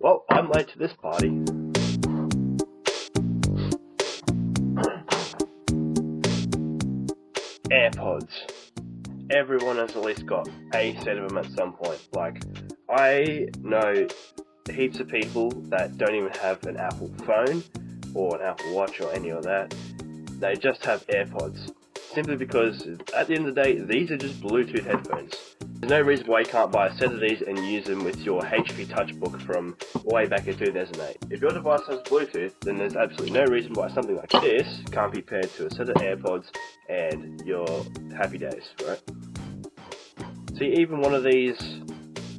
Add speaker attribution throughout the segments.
Speaker 1: Well, I'm late to this party. AirPods. Everyone has at least got a set of them at some point. Like, I know heaps of people that don't even have an Apple phone or an Apple Watch or any of that. They just have AirPods. Simply because, at the end of the day, these are just Bluetooth headphones. There's no reason why you can't buy a set of these and use them with your HP Touchbook from way back in 2008. If your device has Bluetooth, then there's absolutely no reason why something like this can't be paired to a set of AirPods and your happy days, right? See, even one of these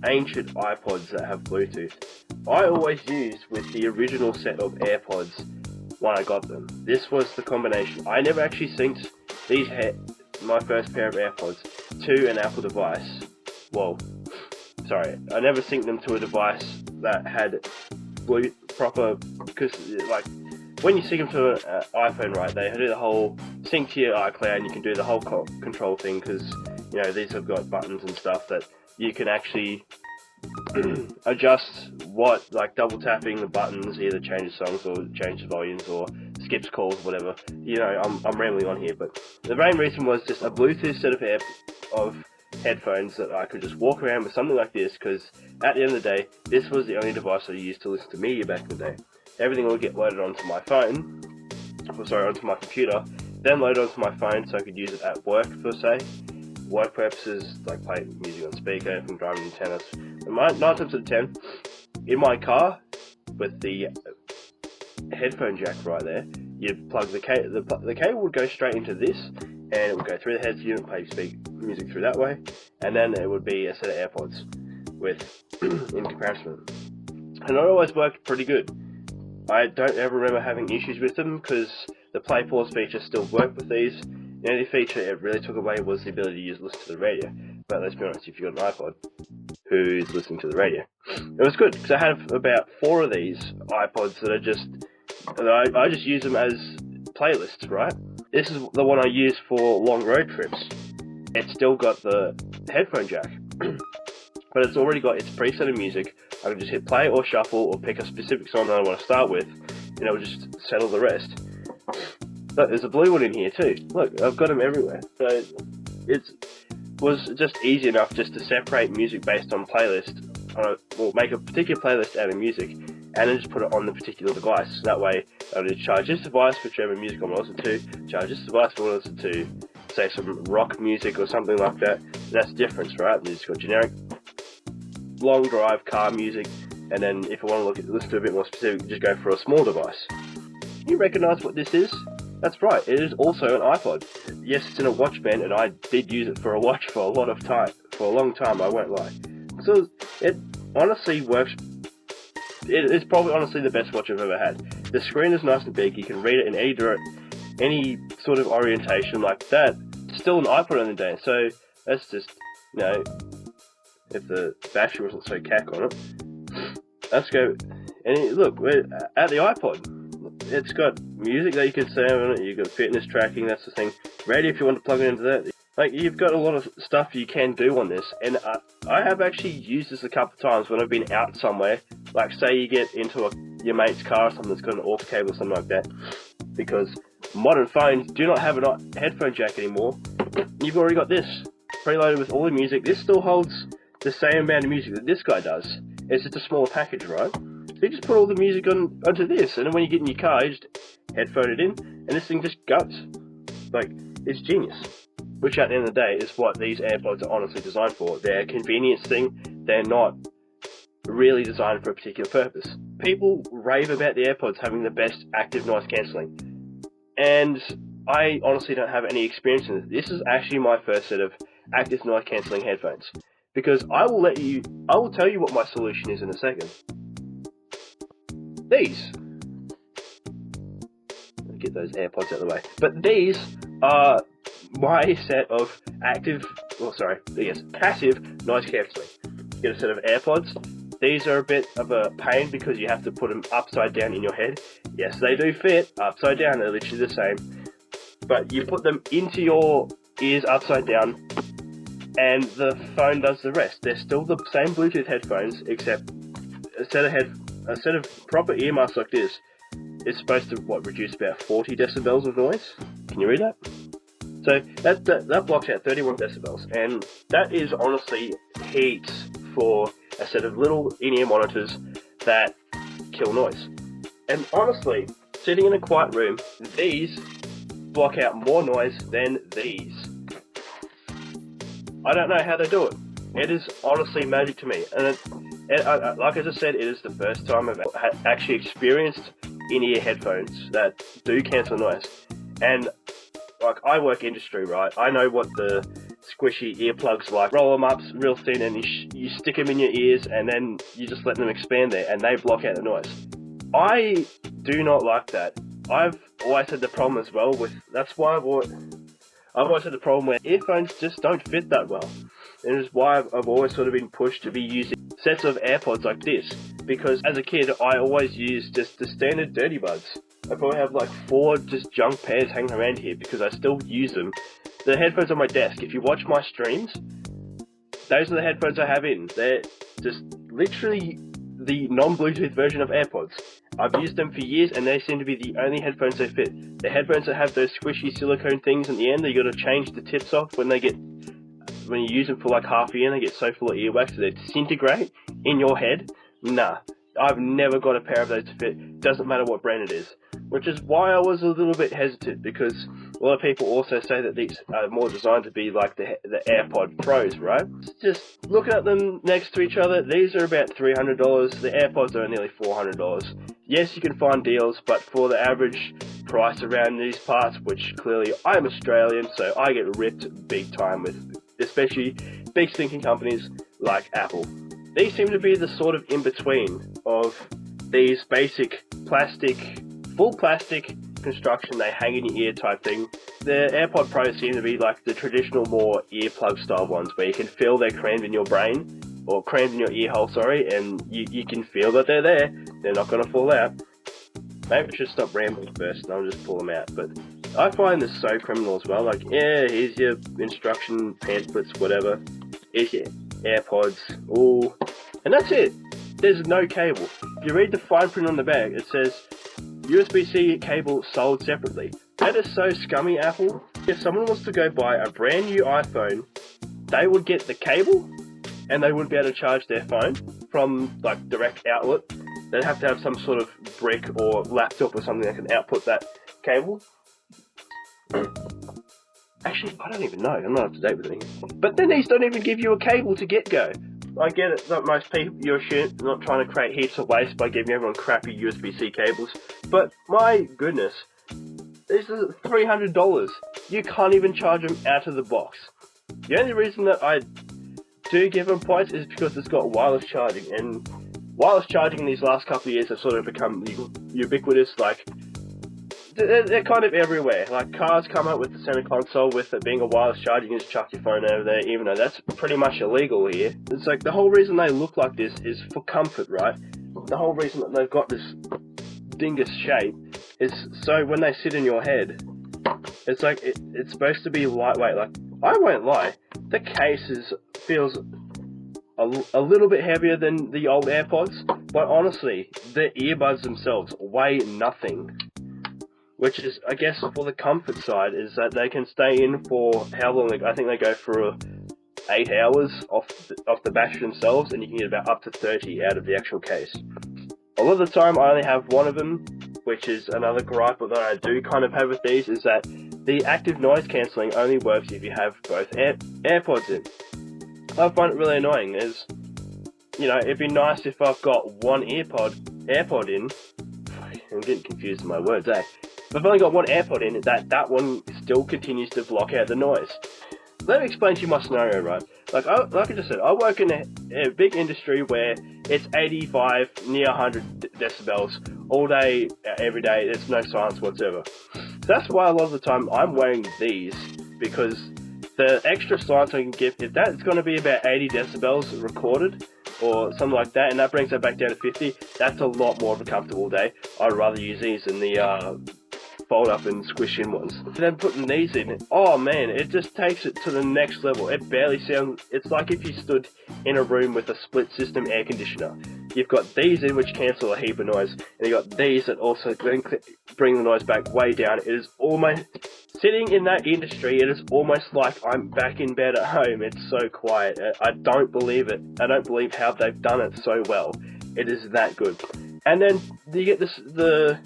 Speaker 1: ancient iPods that have Bluetooth, I always used with the original set of AirPods when I got them. This was the combination. I never actually synced my first pair of AirPods to an Apple device. Well, sorry, I never synced them to a device that had proper, because like when you sync them to an iPhone, right, they do the whole sync to your iCloud, and you can do the whole control thing, because you know these have got buttons and stuff that you can actually adjust what, like double tapping the buttons either changes songs or changes volumes or skips calls, whatever. You know, I'm rambling on here, but the main reason was just a Bluetooth set of headphones that I could just walk around with something like this, because at the end of the day, this was the only device I used to listen to media back in the day. Everything would get loaded onto my phone, onto my computer, then loaded onto my phone so I could use it at work for, say, work purposes, like play music on speaker from driving to tennis. And 9 times out of 10, in my car, with the headphone jack right there, you'd plug the cable. The cable would go straight into this, and it would go through the heads unit, play music through that way, and then it would be a set of AirPods with in comparison. And it always worked pretty good. I don't ever remember having issues with them, because the play pause feature still worked with these. The only feature it really took away was the ability to listen to the radio. But let's be honest, if you've got an iPod, who's listening to the radio? It was good, because I had about 4 of these iPods that are just, I just use them as playlists, right? This is the one I use for long road trips. It's still got the headphone jack, but it's already got its preset of music. I can just hit play or shuffle or pick a specific song that I want to start with, and it'll just settle the rest. But there's a blue one in here too. Look, I've got them everywhere. So it was just easy enough just to separate music based on playlist, or make a particular playlist out of music, and then just put it on the particular device. That way, I'll just charge this device for whichever music I want to listen to, charge this device for what I want to listen to, say some rock music or something like that. That's the difference, right? And it's got generic long drive car music, and then if I want to listen to a bit more specific, just go for a small device. You recognise what this is? That's right, it is also an iPod. Yes, it's in a watch band, and I did use it for a watch for a long time, I won't lie. So it honestly works. It's probably honestly the best watch I've ever had. The screen is nice and big, you can read it in any sort of orientation like that. It's still an iPod in the day, so that's just, you know, if the battery wasn't so cack on it. Let's go, and look, we're at the iPod. It's got music that you can say on it, you've got fitness tracking, that's the thing. Radio if you want to plug it into that. Like, you've got a lot of stuff you can do on this, and I have actually used this a couple of times when I've been out somewhere. Like, say you get into your mate's car or something that's got an aux cable or something like that, because modern phones do not have a headphone jack anymore. You've already got this preloaded with all the music. This still holds the same amount of music that this guy does. It's just a smaller package, right? So you just put all the music onto this, and then when you get in your car, you just headphone it in, and this thing just goes. Like, it's genius. Which at the end of the day is what these AirPods are honestly designed for. They're a convenience thing, they're not really designed for a particular purpose. People rave about the AirPods having the best active noise cancelling, and I honestly don't have any experience in this. This is actually my first set of active noise cancelling headphones, because I will tell you what my solution is in a second. These. Let me get those AirPods out of the way. But these are my set of passive noise cancelling. Get a set of AirPods. These are a bit of a pain because you have to put them upside down in your head. Yes, they do fit upside down, they're literally the same. But you put them into your ears upside down, and the phone does the rest. They're still the same Bluetooth headphones, except a set of a set of proper ear muffs like this is supposed to, reduce about 40 decibels of noise. Can you read that? So that blocks out 31 decibels, and that is honestly heaps for a set of little in-ear monitors that kill noise. And honestly, sitting in a quiet room, these block out more noise than these. I don't know how they do it. It is honestly magic to me. And like I just said, it is the first time I've actually experienced in-ear headphones that do cancel noise. And like, I work industry, right? I know what the squishy earplugs like. Roll them up real thin and you stick them in your ears and then you just let them expand there and they block out the noise. I do not like that. I've always had the problem as well with, that's why I've always had the problem where earphones just don't fit that well. And it's why I've always sort of been pushed to be using sets of AirPods like this. Because as a kid, I always used just the standard Dirty Buds. I probably have like 4 just junk pairs hanging around here because I still use them. The headphones on my desk, if you watch my streams, those are the headphones I have in. They're just literally the non-Bluetooth version of AirPods. I've used them for years and they seem to be the only headphones that fit. The headphones that have those squishy silicone things in the end that you gotta change the tips off when you use them for like half a year and they get so full of earwax that they disintegrate in your head. Nah, I've never got a pair of those to fit. Doesn't matter what brand it is. Which is why I was a little bit hesitant, because a lot of people also say that these are more designed to be like the AirPod Pros, right? Just looking at them next to each other, these are about $300. The AirPods are nearly $400. Yes, you can find deals, but for the average price around these parts, which clearly I'm Australian, so I get ripped big time with, especially big stinking companies like Apple. These seem to be the sort of in-between of these basic plastic, full plastic construction, they hang in your ear type thing. The AirPod Pros seem to be like the traditional, more earplug style ones where you can feel they're crammed in your brain, or crammed in your ear hole, sorry, and you can feel that they're there. They're not going to fall out. Maybe I should stop rambling first and I'll just pull them out. But I find this so criminal as well. Like, yeah, here's your instruction pamphlets, whatever. Here's your AirPods. Ooh. And that's it. There's no cable. If you read the fine print on the bag, it says USB-C cable sold separately. That is so scummy, Apple. If someone wants to go buy a brand new iPhone, they would get the cable and they wouldn't be able to charge their phone from like direct outlet. They'd have to have some sort of brick or laptop or something that can output that cable. Actually, I don't even know. I'm not up to date with anything. But then these don't even give you a cable to get go. I get it that most people, you're not trying to create heaps of waste by giving everyone crappy USB-C cables. But my goodness, this is $300. You can't even charge them out of the box. The only reason that I do give them points is because it's got wireless charging, and wireless charging these last couple of years have sort of become ubiquitous. Like, they're kind of everywhere. Like, cars come up with the center console with it being a wireless charging, you just chuck your phone over there, even though that's pretty much illegal here. It's like, the whole reason they look like this is for comfort, right? The whole reason that they've got this dingus shape is so when they sit in your head, it's like, it's supposed to be lightweight. Like, I won't lie, the case feels a little bit heavier than the old AirPods, but honestly, the earbuds themselves weigh nothing. Which is, I guess, for the comfort side, is that they can stay in for how long? I think they go for 8 hours off the battery themselves, and you can get about up to 30 out of the actual case. A lot of the time, I only have one of them, which is another gripe that I do kind of have with these, is that the active noise cancelling only works if you have both AirPods in. I find it really annoying, as, you know, it'd be nice if I've got one AirPod in. I'm getting confused in my words, eh? If I've only got one AirPod in, that one still continues to block out the noise. Let me explain to you my scenario, right? Like I just said, I work in a big industry where it's 85, near 100 decibels all day, every day. There's no silence whatsoever. So that's why a lot of the time I'm wearing these, because the extra silence I can give, if that's going to be about 80 decibels recorded, or something like that, and that brings it back down to 50, that's a lot more of a comfortable day. I'd rather use these than the fold up and squish in ones. Then putting these in, oh man, it just takes it to the next level. It barely sounds, it's like if you stood in a room with a split system air conditioner. you've got these in which cancel a heap of noise, and you've got these that also bring the noise back way down. It is almost, sitting in that industry, it is almost like I'm back in bed at home. It's so quiet. I don't believe it. I don't believe how they've done it so well. It is that good. And then you get this, the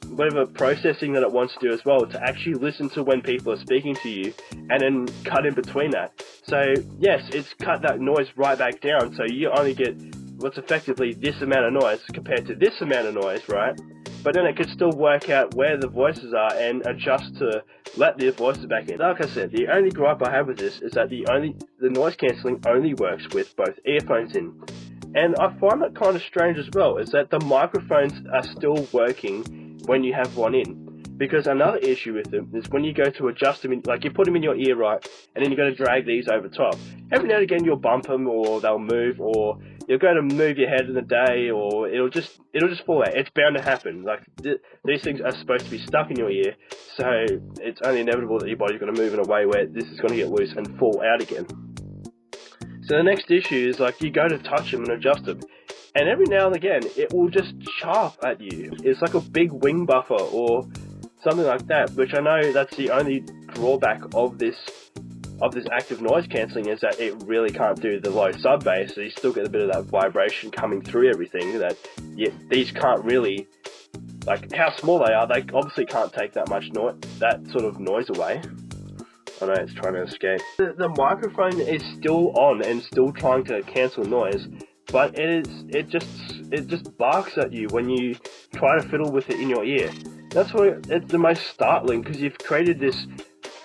Speaker 1: whatever processing that it wants to do as well, to actually listen to when people are speaking to you and then cut in between that. So yes, it's cut that noise right back down, so you only get what's effectively this amount of noise compared to this amount of noise, right? But then it could still work out where the voices are and adjust to let the voices back in. Like I said, the only gripe I have with this is that the noise cancelling only works with both earphones in. And I find that kind of strange as well, is that the microphones are still working when you have one in. Because another issue with them is when you go to adjust them, like you put them in your ear, right, and then you're going to drag these over top. Every now and again you'll bump them, or they'll move, or you're going to move your head in the day, or it'll just fall out. It's bound to happen. Like these things are supposed to be stuck in your ear, so it's only inevitable that your body's going to move in a way where this is going to get loose and fall out again. So the next issue is, like, you go to touch them and adjust them, and every now and again it will just chirp at you. It's like a big wing buffer or something like that, which I know that's the only drawback of this active noise cancelling, is that it really can't do the low sub bass, so you still get a bit of that vibration coming through everything that these can't really, like how small they are, they obviously can't take that much that sort of noise away. I know it's trying to escape. The microphone is still on and still trying to cancel noise, but it just barks at you when you try to fiddle with it in your ear. That's why it's the most startling, because you've created this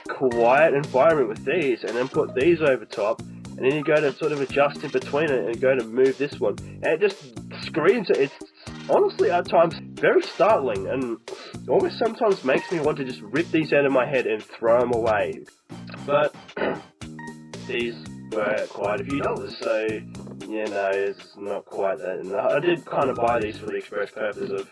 Speaker 1: quiet environment with these, and then put these over top, and then you go to sort of adjust in between it and go to move this one, and it just screams. It's honestly at times very startling, and almost sometimes makes me want to just rip these out of my head and throw them away. But these were quite a few dollars, so you know, it's not quite that. And I did kind of buy these for the express purpose of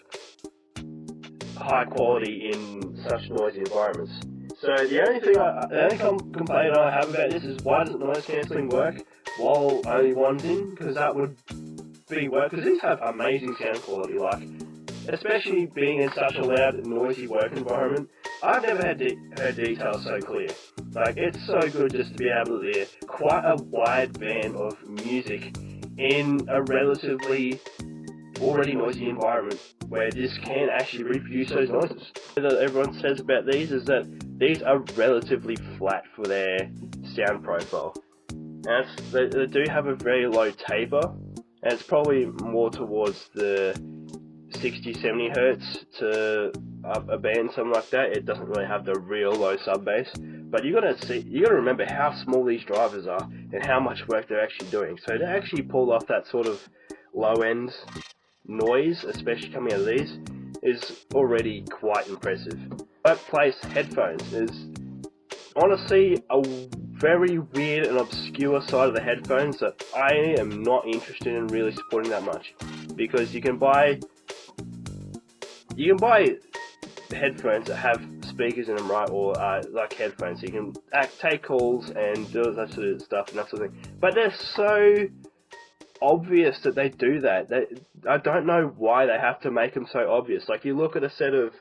Speaker 1: high quality in such noisy environments. So the only complaint I have about this is, why doesn't noise cancelling work while only one's in? Because that would be work, because these have amazing sound quality, like, especially being in such a loud, noisy work environment. I've never heard details so clear. Like, it's so good just to be able to hear quite a wide band of music in a relatively already noisy environment where this can actually reproduce those noises. What everyone says about these is that these are relatively flat for their sound profile. And they do have a very low taper, and it's probably more towards the 60-70 hertz to a band, something like that. It doesn't really have the real low sub bass, but you gotta remember how small these drivers are and how much work they're actually doing. So to actually pull off that sort of low end noise, especially coming out of these, is already quite impressive. Workplace headphones is honestly a very weird and obscure side of the headphones that I am not interested in really supporting that much, because you can buy headphones that have speakers in them, right, or like headphones, so you can take calls and do that sort of stuff and that sort of thing. But they're so obvious that they do that. I don't know why they have to make them so obvious. Like, you look at a set of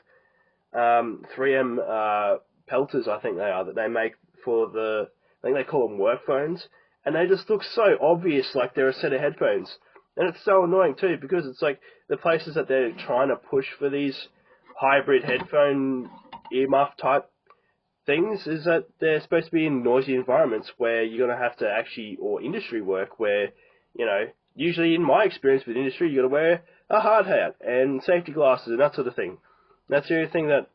Speaker 1: 3M pelters, I think they are, that they make for I think they call them work phones, and they just look so obvious like they're a set of headphones. And it's so annoying too, because it's like the places that they're trying to push for these hybrid headphone earmuff type things is that they're supposed to be in noisy environments where you're going to have to actually, or industry work where, you know, usually in my experience with industry, you got to wear a hard hat and safety glasses and that sort of thing. That's the only thing that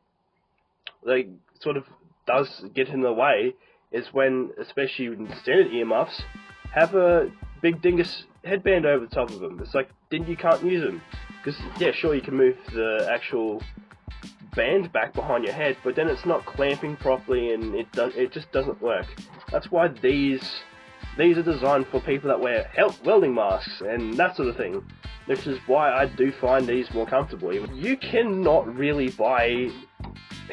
Speaker 1: they sort of does get in the way, is when, especially in standard earmuffs, have a big dingus headband over the top of them. It's like, then you can't use them. Because, yeah, sure, you can move the actual band back behind your head, but then it's not clamping properly, and it just doesn't work. That's why these are designed for people that wear welding masks and that sort of thing, which is why I do find these more comfortable. You cannot really buy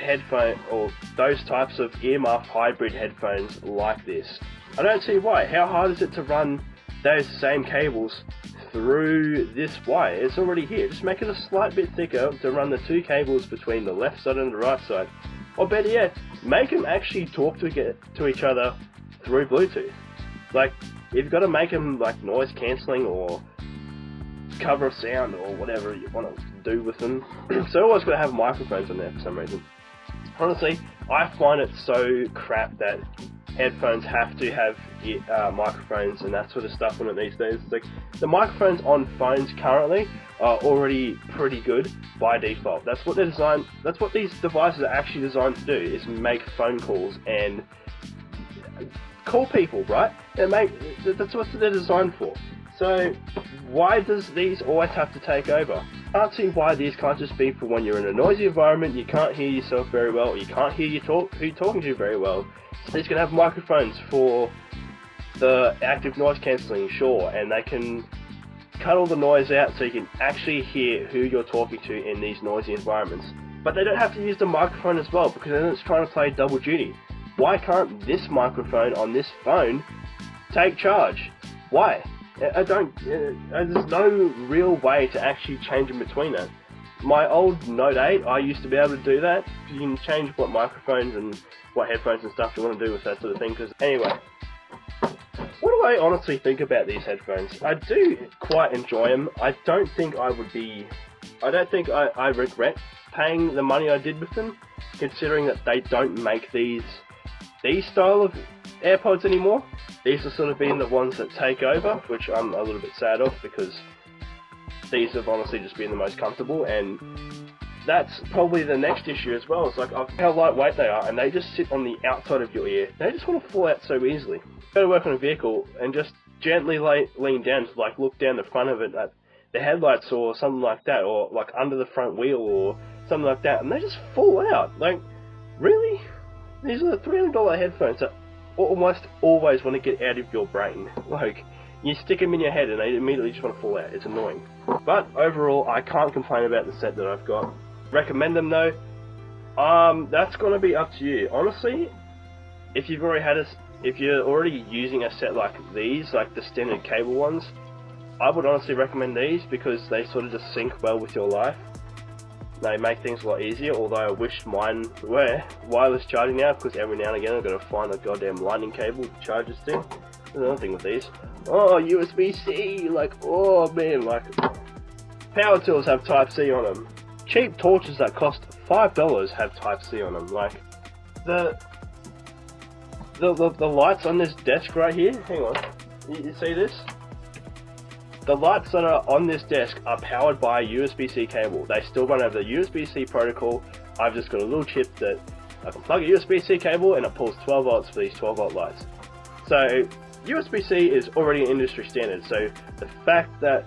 Speaker 1: headphone or those types of earmuff hybrid headphones like this. I don't see why. How hard is it to run those same cables through this wire. It's already here. Just make it a slight bit thicker to run the two cables between the left side and the right side. Or better yet, make them actually talk to each other through Bluetooth. Like, you've got to make them like noise cancelling or cover sound or whatever you want to do with them. So always got to have microphones on there for some reason. Honestly, I find it so crap that headphones have to have microphones and that sort of stuff on it these days. Like, the microphones on phones currently are already pretty good by default. That's what they're designed. That's what these devices are actually designed to do, is make phone calls and call people, right? That's what they're designed for. So why does these always have to take over? I can't see why these can't just be for when you're in a noisy environment, you can't hear yourself very well, or you can't hear who you're talking to very well. So these can have microphones for the active noise cancelling, sure, and they can cut all the noise out so you can actually hear who you're talking to in these noisy environments. But they don't have to use the microphone as well, because then it's trying to play double duty. Why can't this microphone on this phone take charge? Why? There's no real way to actually change in between it. My old Note 8, I used to be able to do that. You can change what microphones and what headphones and stuff you want to do with that sort of thing. Because anyway, what do I honestly think about these headphones? I do quite enjoy them. I don't think I regret paying the money I did with them, considering that they don't make these style of AirPods anymore. These are sort of been the ones that take over, which I'm a little bit sad of, because these have honestly just been the most comfortable, and that's probably the next issue as well. It's like how lightweight they are, and they just sit on the outside of your ear. They just want to fall out so easily. Go to work on a vehicle and just gently lean down to like look down the front of it at the headlights or something like that, or like under the front wheel or something like that, and they just fall out. Like, really? These are the $300 headphones that almost always want to get out of your brain. Like, you stick them in your head and they immediately just want to fall out. It's annoying. But overall, I can't complain about the set that I've got. Recommend them though? That's gonna be up to you. Honestly, if you're already using a set like these, like the standard cable ones, I would honestly recommend these, because they sort of just sync well with your life. They make things a lot easier, although I wish mine were wireless charging now, because every now and again I've got to find a goddamn lightning cable to charge this thing. There's another thing with these. Oh, USB-C! Like, oh man, like, power tools have Type-C on them. Cheap torches that cost $5 have Type-C on them. Like, the lights on this desk right here, hang on, you see this? The lights that are on this desk are powered by a USB-C cable. They still run over the USB-C protocol. I've just got a little chip that I can plug a USB-C cable and it pulls 12 volts for these 12 volt lights. So USB-C is already an industry standard, so the fact that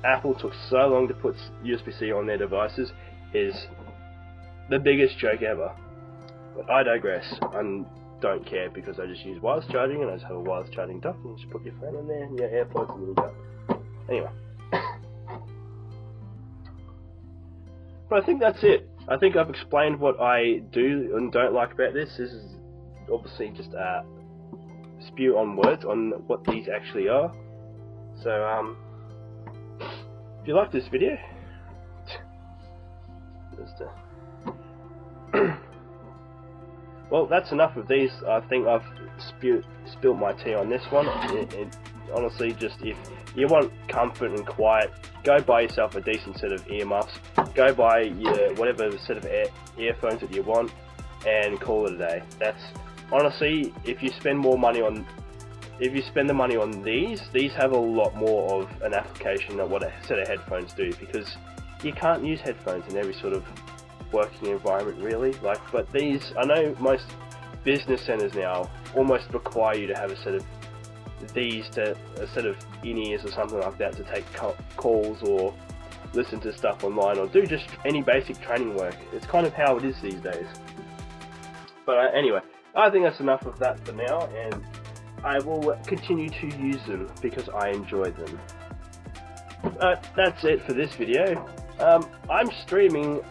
Speaker 1: Apple took so long to put USB-C on their devices is the biggest joke ever. But I digress. I don't care, because I just use wireless charging, and I just have a wireless charging dock, and you just put your phone in there and your AirPods and you're done. Anyway. But I think that's it. I think I've explained what I do and don't like about this. This is obviously just a spew on words on what these actually are. So, if you like this video, well, that's enough of these. I think I've spilt my tea on this one. Honestly, just if you want comfort and quiet, go buy yourself a decent set of earmuffs. Go buy your whatever set of earphones that you want, and call it a day. That's honestly, if you spend the money on these have a lot more of an application than what a set of headphones do, because you can't use headphones in every sort of working environment really. Like, but these, I know most business centers now almost require you to have a set of in-ears or something like that to take calls or listen to stuff online or do just any basic training work. It's kind of how it is these days. But anyway, I think that's enough of that for now, and I will continue to use them because I enjoy them. That's it for this video. I'm streaming.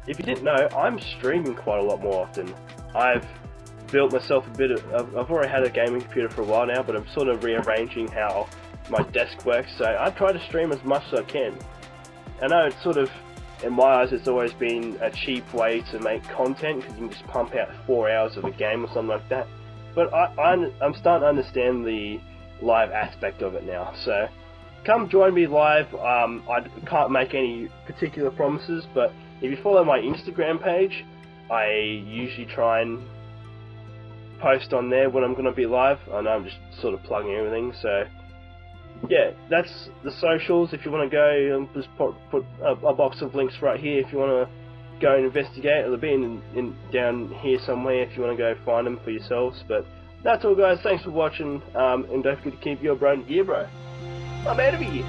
Speaker 1: If you didn't know, I'm streaming quite a lot more often. I've built myself I've already had a gaming computer for a while now, but I'm sort of rearranging how my desk work, so I try to stream as much as I can. I know it's sort of, in my eyes, it's always been a cheap way to make content because you can just pump out 4 hours of a game or something like that. But I'm starting to understand the live aspect of it now. So come join me live. I can't make any particular promises, but if you follow my Instagram page, I usually try and post on there when I'm going to be live. I know I'm just sort of plugging everything, so yeah, that's the socials. If you want to go, just put a box of links right here if you want to go and investigate. They'll be in down here somewhere if you want to go find them for yourselves. But that's all, guys. Thanks for watching, and don't forget to keep your bro in gear, bro. I'm out of here.